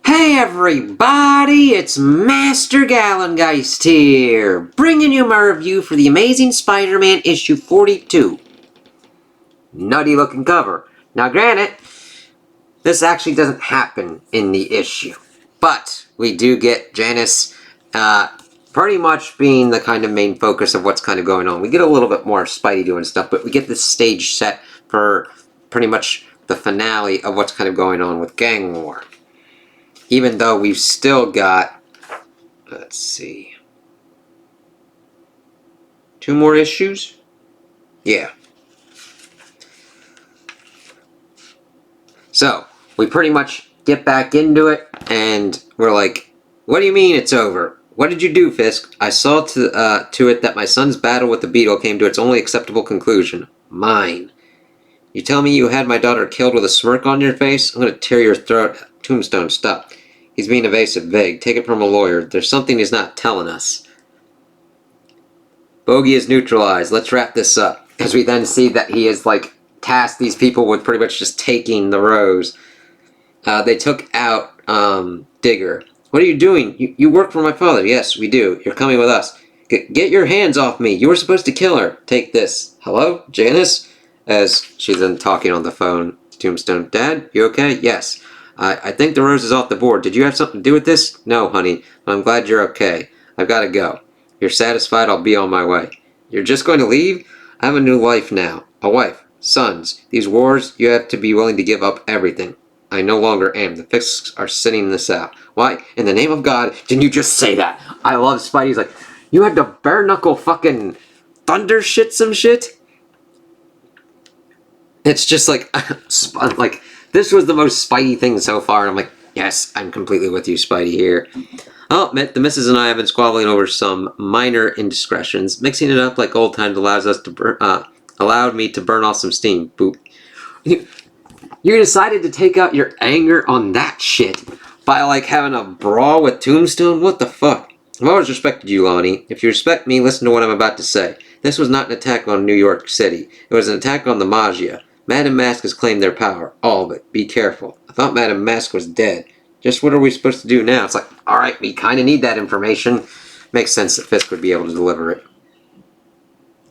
Hey everybody, it's Master Gallengeist here, bringing you my review for the Amazing Spider-Man issue 42. Nutty looking cover. Now granted, this actually doesn't happen in the issue, but we do get Janice pretty much being the kind of main focus of what's kind of going on. We get a little bit more of Spidey doing stuff, but we get this stage set for pretty much the finale of what's kind of going on with Gang War. Even though we've still got, let's see, 2 more issues? Yeah. So, we pretty much get back into it, and we're like, what do you mean it's over? What did you do, Fisk? I saw to it that my son's battle with the Beetle came to its only acceptable conclusion. Mine. You tell me you had my daughter killed with a smirk on your face? I'm going to tear your throat. Tombstone, stop. He's being evasive, vague. Take it from a lawyer. There's something he's not telling us. Bogey is neutralized. Let's wrap this up. As we then see that he has, tasked these people with pretty much just taking the rose. They took out, Digger. What are you doing? You work for my father. Yes, we do. You're coming with us. Get your hands off me. You were supposed to kill her. Take this. Hello? Janice? As she's then talking on the phone to Tombstone. Dad, you okay? Yes. I think the rose is off the board. Did you have something to do with this? No, honey. I'm glad you're okay. I've got to go. If you're satisfied, I'll be on my way. You're just going to leave? I have a new life now. A wife. Sons. These wars, you have to be willing to give up everything. I no longer am. The Fisks are sitting this out. Why? In the name of God, didn't you just say that? I love Spidey's like, you had to bare knuckle fucking thunder shit some shit? It's just like this was the most Spidey thing so far, and I'm like, yes, I'm completely with you, Spidey, here. I'll admit, the missus and I have been squabbling over some minor indiscretions. Mixing it up like old times allowed me to burn off some steam. Boop. You decided to take out your anger on that shit by, having a brawl with Tombstone? What the fuck? I've always respected you, Lonnie. If you respect me, listen to what I'm about to say. This was not an attack on New York City. It was an attack on the Magia. Madame Mask has claimed their power. All of it. Be careful. I thought Madame Mask was dead. Just what are we supposed to do now? It's like, alright, we kind of need that information. Makes sense that Fisk would be able to deliver it.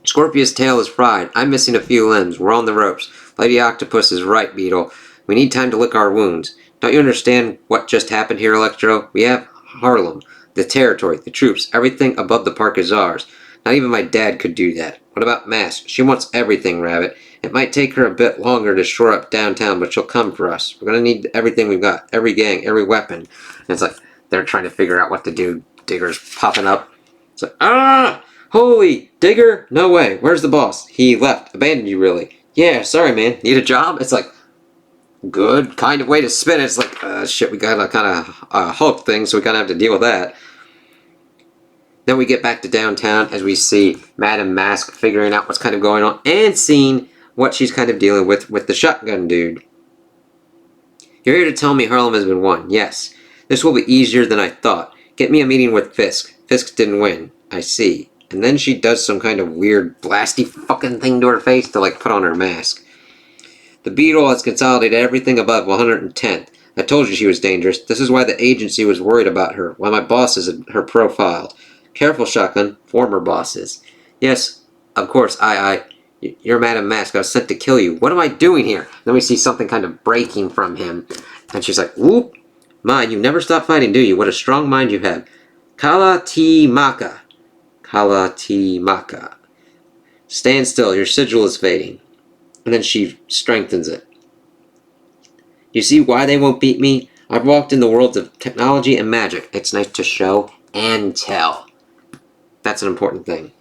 Scorpius' tail is fried. I'm missing a few limbs. We're on the ropes. Lady Octopus is right, Beetle. We need time to lick our wounds. Don't you understand what just happened here, Electro? We have Harlem, the territory, the troops. Everything above the park is ours. Not even my dad could do that. What about Mask? She wants everything, Rabbit. It might take her a bit longer to shore up downtown, but she'll come for us. We're going to need everything we've got. Every gang, every weapon. And it's like, they're trying to figure out what to do. Digger's popping up. It's like, holy, Digger? No way. Where's the boss? He left. Abandoned you, really. Yeah, sorry, man. Need a job? It's like, good kind of way to spin it. It's like, shit, we got a kind of Hulk thing, so we kind of have to deal with that. Then we get back to downtown as we see Madame Mask figuring out what's kind of going on and seeing what she's kind of dealing with the shotgun dude. You're here to tell me Harlem has been won. Yes. This will be easier than I thought. Get me a meeting with Fisk. Fisk didn't win. I see. And then she does some kind of weird blasty fucking thing to her face to put on her mask. The Beetle has consolidated everything above 110th. I told you she was dangerous. This is why the agency was worried about her. Why my bosses had her profiled. Careful, Shotgun. Former bosses. Yes, of course, You're Madame Mask. I was sent to kill you. What am I doing here? Then we see something kind of breaking from him. And she's like, whoop. Mind, you never stop fighting, do you? What a strong mind you have. Kala Ti Maka. Kala Ti Maka. Stand still. Your sigil is fading. And then she strengthens it. You see why they won't beat me? I've walked in the worlds of technology and magic. It's nice to show and tell. That's an important thing.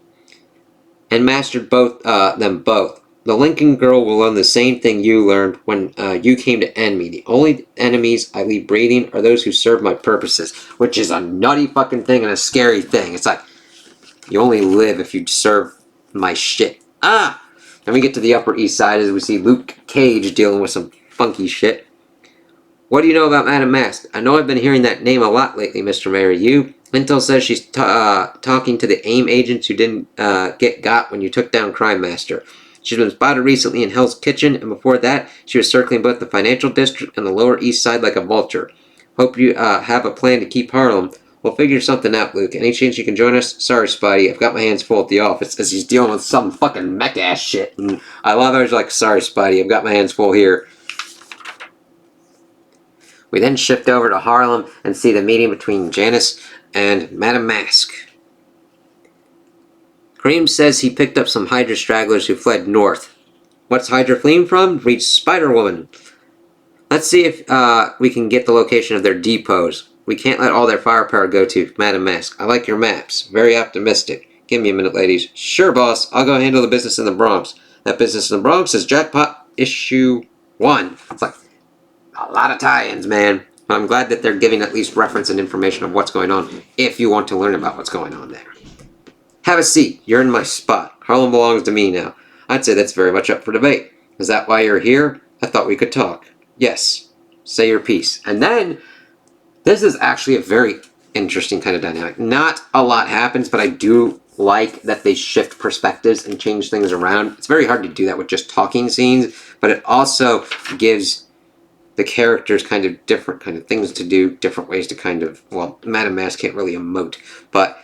And mastered them both. The Lincoln girl will learn the same thing you learned when you came to end me. The only enemies I leave breathing are those who serve my purposes. Which is a nutty fucking thing and a scary thing. It's like, you only live if you serve my shit. Then we get to the Upper East Side as we see Luke Cage dealing with some funky shit. What do you know about Madame Mask? I know I've been hearing that name a lot lately, Mr. Mayor. Intel says she's talking to the AIM agents who didn't get got when you took down Crime Master. She's been spotted recently in Hell's Kitchen, and before that, she was circling both the financial district and the Lower East Side like a vulture. Hope you have a plan to keep Harlem. We'll figure something out, Luke. Any chance you can join us? Sorry, Spidey. I've got my hands full at the office as he's dealing with some fucking mech-ass shit. And I love how he's like, sorry, Spidey. I've got my hands full here. We then shift over to Harlem and see the meeting between Janice and Madame Mask. Cream says he picked up some Hydra stragglers who fled north. What's Hydra fleeing from? Reached Spider-Woman. Let's see if we can get the location of their depots. We can't let all their firepower go to Madame Mask. I like your maps. Very optimistic. Give me a minute, ladies. Sure, boss. I'll go handle the business in the Bronx. That business in the Bronx is Jackpot Issue 1. It's like a lot of tie-ins, man. But I'm glad that they're giving at least reference and information of what's going on if you want to learn about what's going on there. Have a seat. You're in my spot. Harlem belongs to me now. I'd say that's very much up for debate. Is that why you're here? I thought we could talk. Yes. Say your piece. And then, this is actually a very interesting kind of dynamic. Not a lot happens, but I do like that they shift perspectives and change things around. It's very hard to do that with just talking scenes, but it also gives the characters kind of different kind of things to do, different ways to kind of, well, Madame Mask can't really emote, but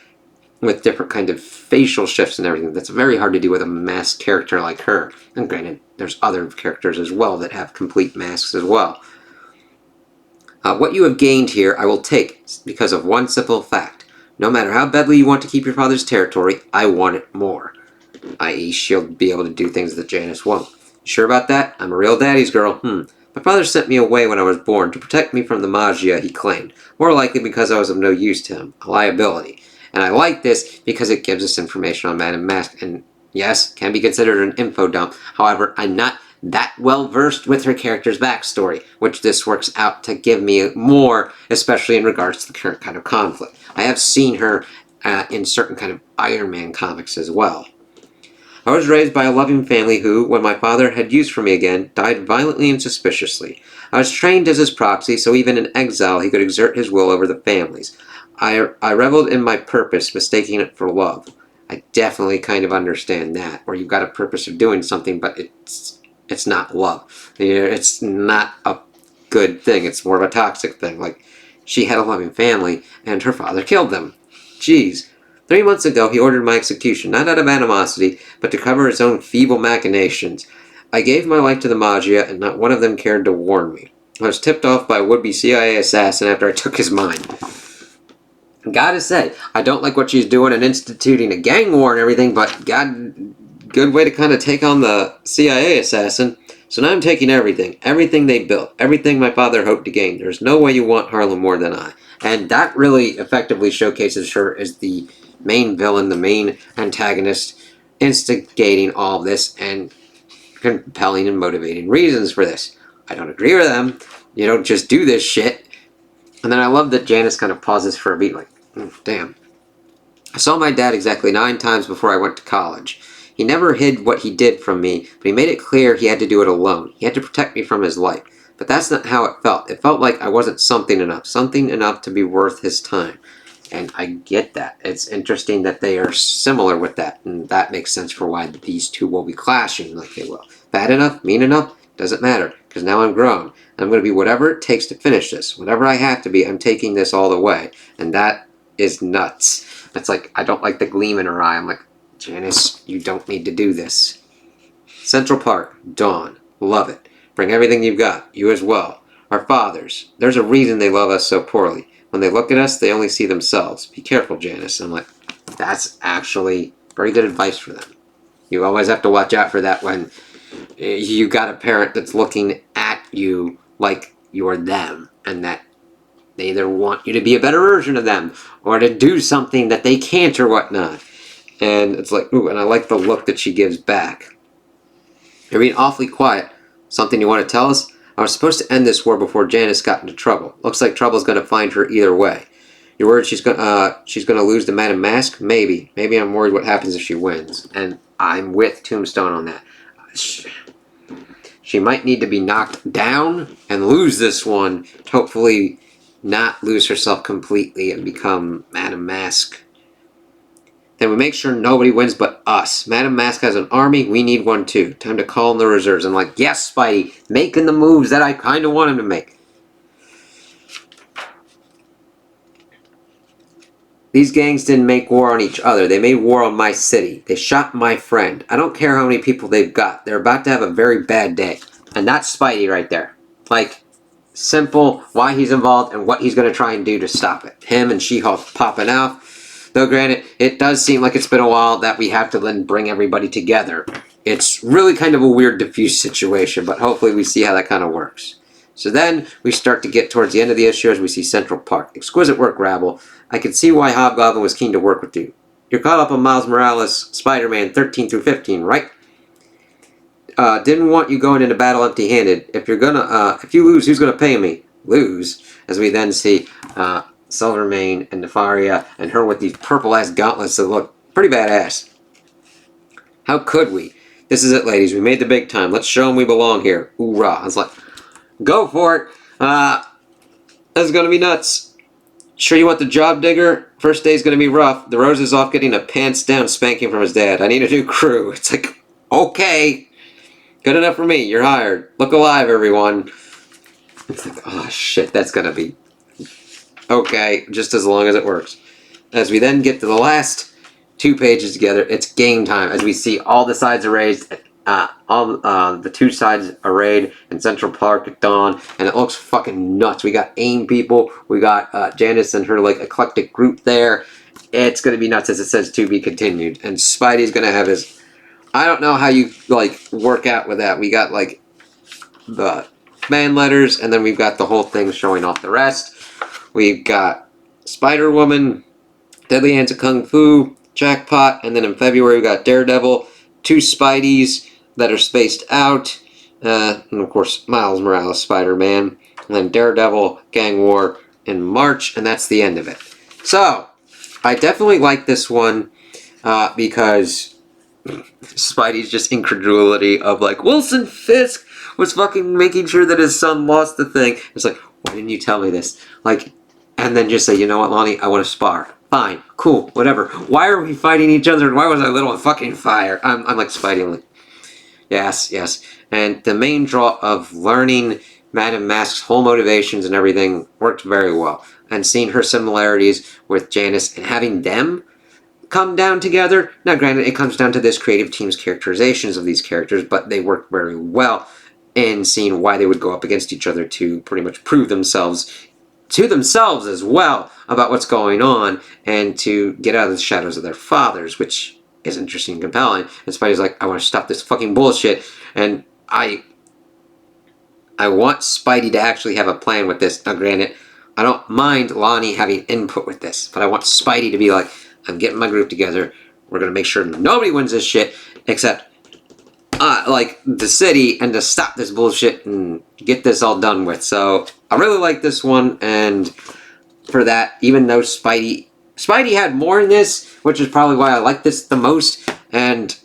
with different kind of facial shifts and everything, that's very hard to do with a masked character like her. And granted, there's other characters as well that have complete masks as well. What you have gained here, I will take because of one simple fact. No matter how badly you want to keep your father's territory, I want it more. I.e., she'll be able to do things that Janice won't. Sure about that? I'm a real daddy's girl. My father sent me away when I was born to protect me from the Magia, he claimed. More likely because I was of no use to him. A liability. And I like this because it gives us information on Madame Mask, and yes, can be considered an info dump. However, I'm not that well versed with her character's backstory, which this works out to give me more, especially in regards to the current kind of conflict. I have seen her in certain kind of Iron Man comics as well. I was raised by a loving family who, when my father had use for me again, died violently and suspiciously. I was trained as his proxy, so even in exile he could exert his will over the families. I reveled in my purpose, mistaking it for love. I definitely kind of understand that, where you've got a purpose of doing something, but it's not love. It's not a good thing. It's more of a toxic thing. Like, she had a loving family, and her father killed them. Jeez. 3 months ago, he ordered my execution, not out of animosity, but to cover his own feeble machinations. I gave my life to the Magia, and not one of them cared to warn me. I was tipped off by a would-be CIA assassin after I took his mind. Gotta say, I don't like what she's doing and instituting a gang war and everything, but good way to kind of take on the CIA assassin. So now I'm taking everything they built, everything my father hoped to gain. There's no way you want Harlem more than I. And that really effectively showcases her as the main villain, the main antagonist, instigating all of this and compelling and motivating reasons for this. I don't agree with them. You don't just do this shit. And then I love that Janice kind of pauses for a beat like, damn. I saw my dad exactly 9 times before I went to college. He never hid what he did from me, but he made it clear he had to do it alone. He had to protect me from his life. But that's not how it felt. It felt like I wasn't something enough to be worth his time. And I get that. It's interesting that they are similar with that, and that makes sense for why these two will be clashing like they will. Bad enough, mean enough, doesn't matter, because now I'm grown. I'm going to be whatever it takes to finish this. Whatever I have to be, I'm taking this all the way. And that is nuts. It's like, I don't like the gleam in her eye. I'm like, Janice, you don't need to do this. Central Park, Dawn, love it. Bring everything you've got, you as well. Our fathers, there's a reason they love us so poorly. When they look at us, they only see themselves. Be careful, Janice. I'm like, that's actually very good advice for them. You always have to watch out for that when you got a parent that's looking at you like you're them, and that they either want you to be a better version of them or to do something that they can't or whatnot. And it's like, ooh, and I like the look that she gives back. You're being awfully quiet. Something you want to tell us? I was supposed to end this war before Janice got into trouble. Looks like trouble's going to find her either way. You're worried she's going to lose to Madame Mask? Maybe. Maybe I'm worried what happens if she wins. And I'm with Tombstone on that. She might need to be knocked down and lose this one to hopefully not lose herself completely and become Madame Mask. Then we make sure nobody wins but us. Madame Mask has an army, we need one too. Time to call in the reserves. I'm like, yes, Spidey, making the moves that I kind of want him to make. These gangs didn't make war on each other. They made war on my city. They shot my friend. I don't care how many people they've got. They're about to have a very bad day. And that's Spidey right there. Like, simple, why he's involved and what he's going to try and do to stop it. Him and She-Hulk popping out. Though granted, it does seem like it's been a while that we have to then bring everybody together. It's really kind of a weird, diffuse situation, but hopefully we see how that kind of works. So then we start to get towards the end of the issue as we see Central Park. Exquisite work, Rabble. I can see why Hobgoblin was keen to work with you. You're caught up on Miles Morales, Spider-Man 13 through 15, right? Didn't want you going into battle empty-handed. If you lose, who's gonna pay me? Lose, as we then see Silvermane and Nefaria and her with these purple-ass gauntlets that look pretty badass. How could we? This is it, ladies. We made the big time. Let's show them we belong here. Hoorah! I was like, go for it. This is gonna be nuts. Sure you want the job, Digger? First day's gonna be rough. The Rose is off getting a pants-down spanking from his dad. I need a new crew. It's like, okay. Good enough for me. You're hired. Look alive, everyone. It's like, oh shit, that's gonna be... okay, just as long as it works. As we then get to the last 2 pages together, it's game time. As we see all the sides erased, the 2 sides arrayed in Central Park at dawn, and it looks fucking nuts. We got AIM people, we got Janice and her like eclectic group there. It's gonna be nuts, as it says to be continued. And Spidey's gonna have his... I don't know how you like work out with that. We got like the fan letters, and then we've got the whole thing showing off the rest. We've got Spider-Woman, Deadly Hands of Kung Fu, Jackpot, and then in February we got Daredevil, 2 Spideys that are spaced out, and of course Miles Morales, Spider-Man, and then Daredevil, Gang War in March, and that's the end of it. So, I definitely like this one because Spidey's just incredulity of like, Wilson Fisk was fucking making sure that his son lost the thing. It's like, why didn't you tell me this? Like, and then just say, you know what, Lonnie, I want to spar. Fine, cool, whatever. Why are we fighting each other? Why was I lit on fucking fire? I'm like Spidey. I'm like, yes, yes. And the main draw of learning Madame Mask's whole motivations and everything worked very well. And seeing her similarities with Janice and having them come down together. Now, granted, it comes down to this creative team's characterizations of these characters, but they work very well in seeing why they would go up against each other to pretty much prove themselves to themselves as well about what's going on and to get out of the shadows of their fathers, which is interesting and compelling. And Spidey's like, I want to stop this fucking bullshit, and I want Spidey to actually have a plan with this. Now, granted, I don't mind Lonnie having input with this, but I want Spidey to be like, I'm getting my group together. We're going to make sure nobody wins this shit except, like, the city, and to stop this bullshit and get this all done with. So, I really like this one, and for that, even though Spidey had more in this, which is probably why I like this the most, and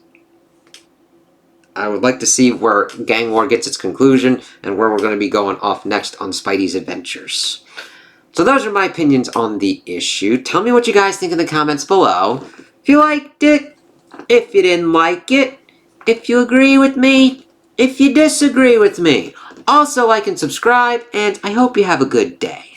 I would like to see where Gang War gets its conclusion, and where we're going to be going off next on Spidey's adventures. So those are my opinions on the issue. Tell me what you guys think in the comments below. If you liked it, if you didn't like it, if you agree with me, if you disagree with me. Also like and subscribe, and I hope you have a good day.